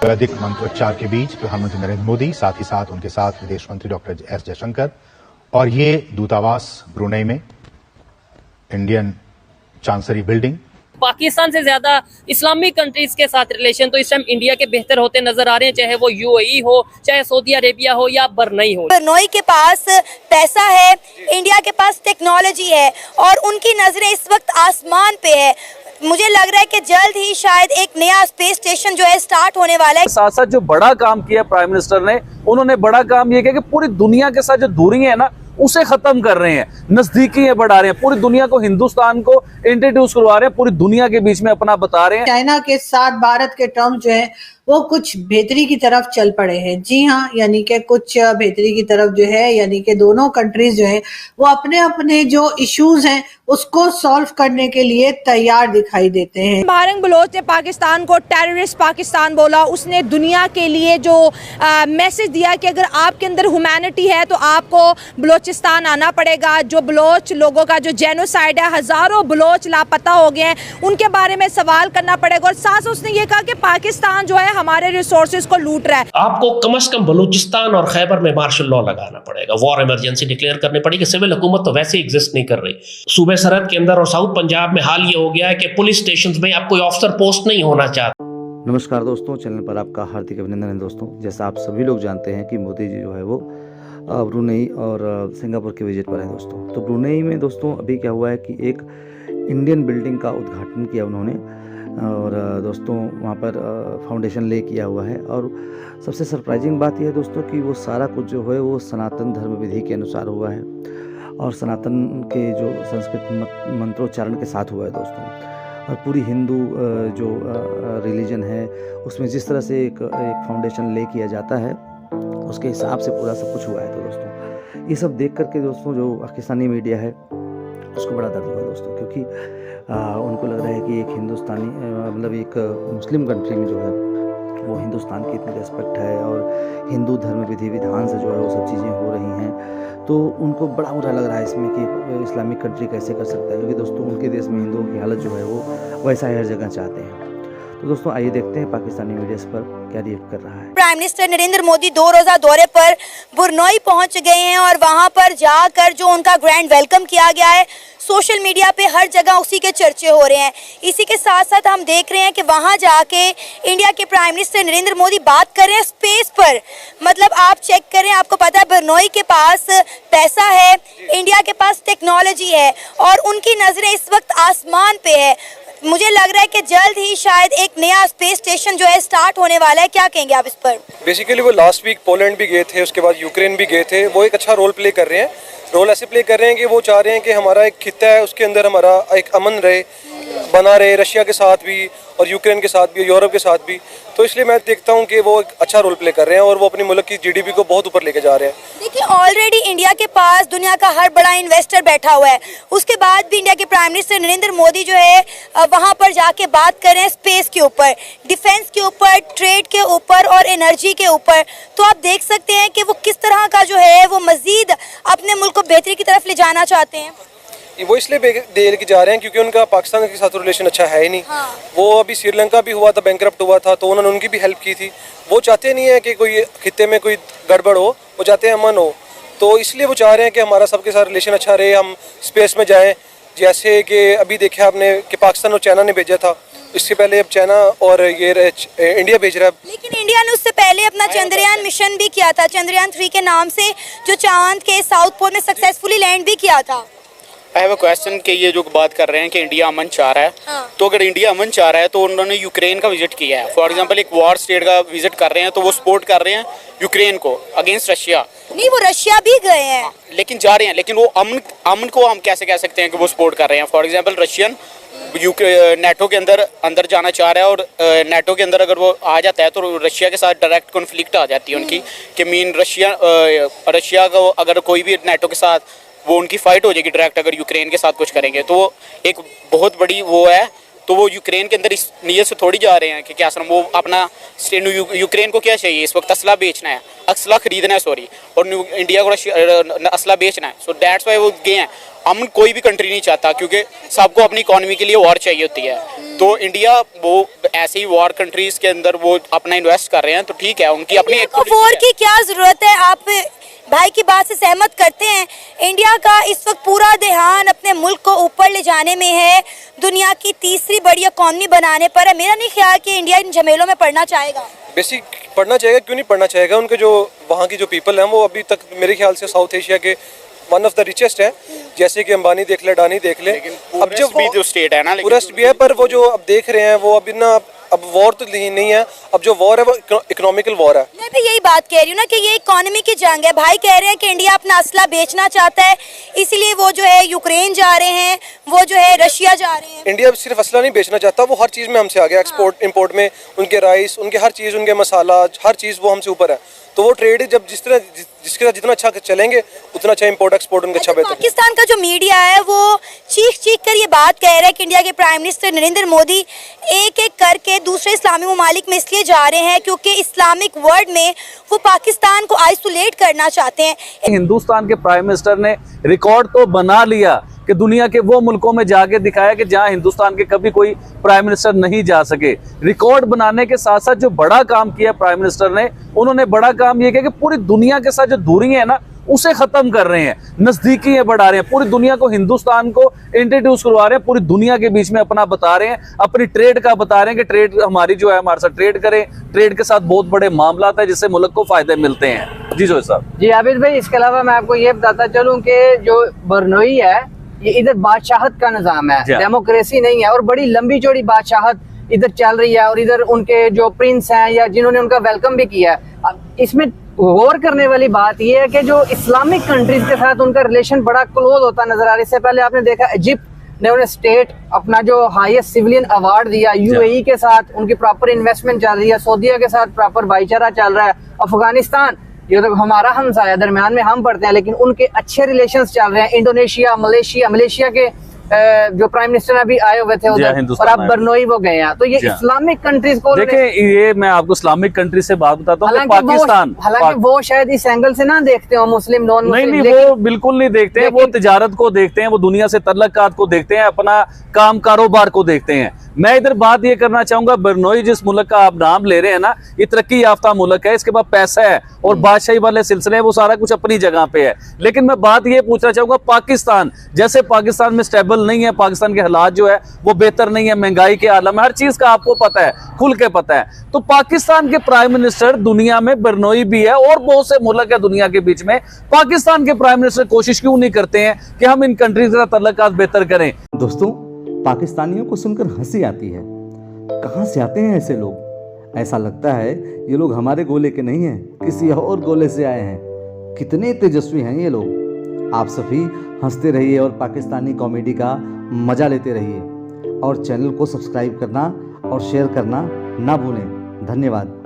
वैदिक मंत्रोच्चार के बीच प्रधानमंत्री नरेंद्र मोदी, साथ ही साथ उनके साथ विदेश मंत्री डॉक्टर एस जयशंकर, और ये दूतावास ब्रुनेई में, इंडियन चांसरी बिल्डिंग। पाकिस्तान से ज्यादा इस्लामिक कंट्रीज के साथ रिलेशन तो इस टाइम इंडिया के बेहतर होते नजर आ रहे हैं, चाहे वो यूएई हो, चाहे सऊदी अरेबिया हो या बरनई हो। बरनई के पास पैसा है, इंडिया के पास टेक्नोलॉजी है और उनकी नजरें इस वक्त आसमान पे है। मुझे लग रहा है कि जल्द ही शायद एक नया स्पेस स्टेशन जो है स्टार्ट होने वाला है। साथ साथ जो बड़ा काम किया प्राइम मिनिस्टर ने, उन्होंने बड़ा काम ये किया कि पूरी दुनिया के साथ जो दूरी है ना उसे खत्म कर रहे हैं, नजदीकी बढ़ा रहे हैं, पूरी दुनिया को, हिंदुस्तान को इंट्रोड्यूस करवा रहे हैं, पूरी दुनिया के बीच में अपना बता रहे हैं। चाइना के साथ भारत के टर्म जो है वो कुछ बेहतरी की तरफ चल पड़े हैं। जी हाँ, यानी कि कुछ बेहतरी की तरफ जो है, यानी कि दोनों कंट्रीज जो है वो अपने अपने जो इश्यूज हैं उसको सॉल्व करने के लिए तैयार दिखाई देते हैं। भारत बलोच ने पाकिस्तान को टेररिस्ट पाकिस्तान बोला। उसने दुनिया के लिए जो मैसेज दिया कि अगर आपके अंदर ह्यूमैनिटी है तो आपको बलोचिस्तान आना पड़ेगा। जो बलोच लोगों का जो जेनोसाइड है, हजारों बलोच लापता हो गए हैं, उनके बारे में सवाल करना पड़ेगा। और साथ उसने ये कहा कि पाकिस्तान जो है हमारे रिसोर्सेज को लूट रहा है। आपको कम से कम बलूचिस्तान और खैबर में मार्शल लॉ लगाना पड़ेगा, वॉर इमरजेंसी डिक्लेयर करनी पड़ेगी। सिविल हुकूमत तो वैसे एग्जिस्ट नहीं कर रही। सूबे सरहद के अंदर और साउथ पंजाब में हाल ये हो गया है कि पुलिस स्टेशंस में अब कोई ऑफिसर पोस्ट नहीं होना चाहता। नमस्कार दोस्तों, चैनल पर आपका हार्दिक अभिनंदन है। दोस्तों, जैसा आप सभी लोग जानते हैं कि मोदी जी जो है वो ब्रुनेई और सिंगापुर के विजिट पर हैं दोस्तों। तो ब्रुनेई में दोस्तों अभी क्या हुआ है कि एक इंडियन बिल्डिंग का उद्घाटन किया उन्होंने, और दोस्तों वहाँ पर फाउंडेशन ले किया हुआ है। और सबसे सरप्राइजिंग बात यह है दोस्तों कि वो सारा कुछ जो है वो सनातन धर्म विधि के अनुसार हुआ है और सनातन के जो संस्कृत मंत्रोच्चारण के साथ हुआ है दोस्तों। और पूरी हिंदू जो रिलीजन है उसमें जिस तरह से एक फाउंडेशन ले किया जाता है उसके हिसाब से पूरा सब कुछ हुआ है। तो दोस्तों ये सब देख करके दोस्तों जो पाकिस्तानी मीडिया है उसको बड़ा दर्द हुआ दोस्तों, क्योंकि उनको लग रहा है कि एक हिंदुस्तानी मतलब एक मुस्लिम कंट्री में जो है वो हिंदुस्तान की इतनी रेस्पेक्ट है और हिंदू धर्म विधि विधान से जो है वो सब चीज़ें हो रही हैं, तो उनको बड़ा बुरा लग रहा है इसमें कि इस्लामिक कंट्री कैसे कर सकता है, क्योंकि दोस्तों उनके देश में हिंदुओं की हालत जो है वो वैसा हर जगह चाहते हैं। तो दोस्तों आइए देखते हैं पाकिस्तानी मीडिया इस पर क्या रिएक्ट कर रहा है। प्राइम मिनिस्टर नरेंद्र मोदी 2 रोजा दौरे पर ब्रुनेई पहुंच गए हैं और वहां पर जाकर जो उनका ग्रैंड वेलकम किया गया है, सोशल मीडिया पे हर जगह उसी के चर्चे हो रहे हैं। इसी के साथ साथ हम देख रहे हैं कि वहां जाके इंडिया के प्राइम मिनिस्टर नरेंद्र मोदी बात कर रहे हैं स्पेस पर। मतलब आप चेक करें, आपको पता है ब्रुनेई के पास पैसा है, इंडिया के पास टेक्नोलॉजी है और उनकी नजरें इस वक्त आसमान पे है। मुझे लग रहा है कि जल्द ही शायद एक नया स्पेस स्टेशन जो है स्टार्ट होने वाला है। क्या कहेंगे आप इस पर? बेसिकली वो लास्ट वीक पोलैंड भी गए थे, उसके बाद यूक्रेन भी गए थे। वो एक अच्छा रोल प्ले कर रहे हैं। रोल ऐसे प्ले कर रहे हैं कि वो चाह रहे हैं कि हमारा एक खित्ता है उसके अंदर हमारा एक अमन रहे, बना रहे, रशिया के साथ भी और यूक्रेन के साथ भी, यूरोप के साथ भी। तो इसलिए मैं देखता हूं कि वो एक अच्छा रोल प्ले कर रहे हैं और वो अपने मुल्क की जीडीपी को बहुत ऊपर लेके जा रहे हैं। देखिए, ऑलरेडी इंडिया के पास दुनिया का हर बड़ा इन्वेस्टर बैठा हुआ है, उसके बाद भी इंडिया के प्राइम मिनिस्टर नरेंद्र मोदी जो है वहां पर जाके बात कर रहे हैं स्पेस के ऊपर, डिफेंस के ऊपर, ट्रेड के ऊपर और एनर्जी के ऊपर। तो आप देख सकते हैं कि वो किस तरह का जो है वो मजीद अपने मुल्क को बेहतरी की तरफ ले जाना चाहते हैं। वो इसलिए दे के जा रहे हैं क्योंकि उनका पाकिस्तान के साथ रिलेशन अच्छा है ही नहीं। हाँ। वो अभी श्रीलंका भी हुआ था, बैंकरप्ट हुआ था, तो उन्होंने उनकी भी हेल्प की थी। वो चाहते नहीं है कि कोई खित्ते में कोई गड़बड़ हो, वो चाहते हैं अमन हो। तो इसलिए वो चाह रहे हैं कि हमारा सबके साथ रिलेशन अच्छा रहे, हम स्पेस में जाएं। जैसे कि अभी देखे आपने कि पाकिस्तान और चाइना ने भेजा था, इससे पहले अब चाइना और ये इंडिया भेज रहा है। लेकिन इंडिया ने उससे पहले अपना चंद्रयान मिशन भी किया था, चंद्रयान 3 के नाम से, जो चांद के साउथ पोल में सक्सेसफुली लैंड भी किया था। आई हैव अ क्वेश्चन कि ये जो बात कर रहे हैं कि इंडिया अमन चाह रहा है, हाँ। तो अगर इंडिया अमन चाह रहा है तो उन्होंने यूक्रेन का विजिट किया है। फॉर एग्जांपल एक वॉर स्टेट का विजिट कर रहे हैं तो वो सपोर्ट कर रहे हैं यूक्रेन को अगेंस्ट रशिया। नहीं, वो रशिया भी गए हैं, लेकिन जा रहे हैं, लेकिन वो अमन को हम कैसे कह सकते हैं कि वो सपोर्ट कर रहे हैं? फॉर एग्जाम्पल रशियन नेटो के अंदर जाना चाह रहा है और नेटो के अंदर अगर वो आ जाता है तो रशिया के साथ डायरेक्ट कॉन्फ्लिक्ट आ जाती है उनकी, कि मीन रशिया को अगर कोई भी नेटो के साथ वो उनकी फाइट हो जाएगी डायरेक्ट अगर यूक्रेन के साथ कुछ करेंगे। तो एक बहुत बड़ी वो है तो वो यूक्रेन के अंदर इस नीयत से थोड़ी जा रहे हैं कि क्या सर वो अपना यूक्रेन को क्या चाहिए इस वक्त, असला बेचना है, असला खरीदना है सॉरी, और इंडिया को असला बेचना है। सो दैट्स वाई वो गए हैं। अमन कोई भी कंट्री नहीं चाहता क्योंकि सबको अपनी इकोनॉमी के लिए वॉर चाहिए होती है। तो इंडिया वो ऐसे ही वॉर कंट्रीज के अंदर वो अपना इन्वेस्ट कर रहे हैं, तो ठीक है, उनकी अपनी वॉर की क्या जरूरत है? आप भाई की बात से सहमत करते हैं? इंडिया का इस वक्त पूरा ध्यान अपने मुल्क को ऊपर ले जाने में है, दुनिया की तीसरी बड़ी इकोनॉमी बनाने पर है। मेरा नहीं ख्याल कि इंडिया इन झमेलों में पड़ना चाहेगा। बेसिक पढ़ना चाहेगा, क्यों नहीं पढ़ना चाहेगा? उनके जो वहाँ की जो पीपल हैं वो अभी तक मेरे ख्याल से साउथ एशिया के वन ऑफ द रिचेस्ट है। जैसे कि अंबानी देख ले, अडानी देख ले, अब जो भी जो स्टेट है ना, पूरेस्ट भी है, पर वो जो अब देख रहे हैं वो अभी ना अब वॉर तो नहीं है, अब जो वॉर है वो इकोनॉमिकल वॉर है। मैं भी यही बात कह रही हूँ ना कि ये इकोनॉमी की जंग है। भाई कह रहे हैं कि इंडिया अपना असला बेचना चाहता है, इसीलिए वो जो है यूक्रेन जा रहे हैं, वो जो है रशिया जा रहे हैं। इंडिया सिर्फ असला नहीं बेचना चाहता, वो हर चीज़ में हमसे आगे, एक्सपोर्ट इंपोर्ट में, उनके राइस, उनके हर चीज़, उनके मसाला, हर चीज़ वो हमसे ऊपर है। तो वो ट्रेड जब जिसके साथ जितना अच्छा चलेंगे उतना अच्छा इंपोर्ट एक्सपोर्ट उनका अच्छा बेहतर। पाकिस्तान का जो मीडिया है वो चीख कर ये बात कह रहा है कि इंडिया के प्राइम मिनिस्टर नरेंद्र मोदी एक एक करके दूसरे इस्लामी ममालिक में इसलिए जा रहे हैं क्योंकि इस्लामिक वर्ल्ड में वो पाकिस्तान को आइसोलेट करना चाहते हैं। हिंदुस्तान के प्राइम मिनिस्टर ने रिकॉर्ड तो बना लिया कि दुनिया के वो मुल्कों में जाके दिखाया कि जहां हिंदुस्तान के कभी कोई प्राइम मिनिस्टर नहीं जा सके। रिकॉर्ड बनाने के साथ साथ जो बड़ा काम किया प्राइम मिनिस्टर ने, उन्होंने बड़ा काम ये किया कि पूरी दुनिया के साथ जो दूरी है ना उसे खत्म कर रहे हैं, नजदीकी बढ़ा रहे हैं, पूरी दुनिया को, हिंदुस्तान को इंट्रोड्यूस करवा रहे हैं, पूरी दुनिया के बीच में अपना बता रहे हैं, अपनी ट्रेड का बता रहे हैं कि ट्रेड हमारी जो है, हमारे साथ ट्रेड करें, ट्रेड के साथ बहुत बड़े मामला है जिससे मुल्क को फायदे मिलते हैं। जी जोई साहब। जी आबिद भाई, इसके अलावा मैं आपको ये बताता चलूं कि जो बरनोई है ये इधर बादशाहत का निजाम है, डेमोक्रेसी नहीं है, और बड़ी लंबी चौड़ी बादशाहत इधर चल रही है। और इधर उनके जो प्रिंस हैं या जिन्होंने उनका वेलकम भी किया है, इसमें गौर करने वाली बात यह है कि जो इस्लामिक कंट्रीज के साथ उनका रिलेशन बड़ा क्लोज होता नजर आ रहा है। इससे पहले आपने देखा इजिप्ट ने उन्हें स्टेट अपना जो हाईएस्ट सिविलियन अवार्ड दिया, यूएई के साथ उनकी प्रॉपर इन्वेस्टमेंट चल रही है, सऊदीया के साथ प्रॉपर भाईचारा चल रहा है, अफगानिस्तान ये तो हमारा हमसाया दरमियान में हम पड़ते हैं लेकिन उनके अच्छे रिलेशंस चल रहे हैं, इंडोनेशिया, मलेशिया के जो प्राइम मिनिस्टर अभी आए हुए थे उधर, और अब बरनोई वो गए हैं। तो ये इस्लामिक कंट्रीज को देखिए, ये मैं आपको इस्लामिक कंट्री से बात बताता हूँ, पाकिस्तान, हालांकि वो शायद इस एंगल से ना देखते हो मुस्लिम नॉन मुस्लिम, नहीं वो बिल्कुल नहीं देखते हैं, वो तिजारत को देखते हैं, वो दुनिया से तल्लुकात को देखते हैं, अपना काम कारोबार को देखते हैं। मैं इधर बात ये करना चाहूंगा, बरनोई जिस मुल्क का आप नाम ले रहे हैं ना, ये तरक्की याफ्ता मुल्क है, इसके पास पैसा है और बादशाही वाले सिलसिले, वो सारा कुछ अपनी जगह पे है। लेकिन मैं बात ये पूछना चाहूंगा, पाकिस्तान जैसे पाकिस्तान में स्टेबल नहीं है, पाकिस्तान के हालात जो है वो बेहतर नहीं है, महंगाई के आलम है, हर चीज का आपको पता है, खुल के पता है। तो पाकिस्तान के प्राइम मिनिस्टर दुनिया में, बरनोई भी है और बहुत से मुल्क है दुनिया के बीच में, पाकिस्तान के प्राइम मिनिस्टर कोशिश क्यों नहीं करते हैं कि हम इन कंट्रीज का तल्लुकात बेहतर करें? दोस्तों, पाकिस्तानियों को सुनकर हंसी आती है। कहाँ से आते हैं ऐसे लोग? ऐसा लगता है ये लोग हमारे गोले के नहीं हैं, किसी और गोले से आए हैं। कितने तेजस्वी हैं ये लोग। आप सभी हंसते रहिए और पाकिस्तानी कॉमेडी का मजा लेते रहिए, और चैनल को सब्सक्राइब करना और शेयर करना ना भूलें। धन्यवाद।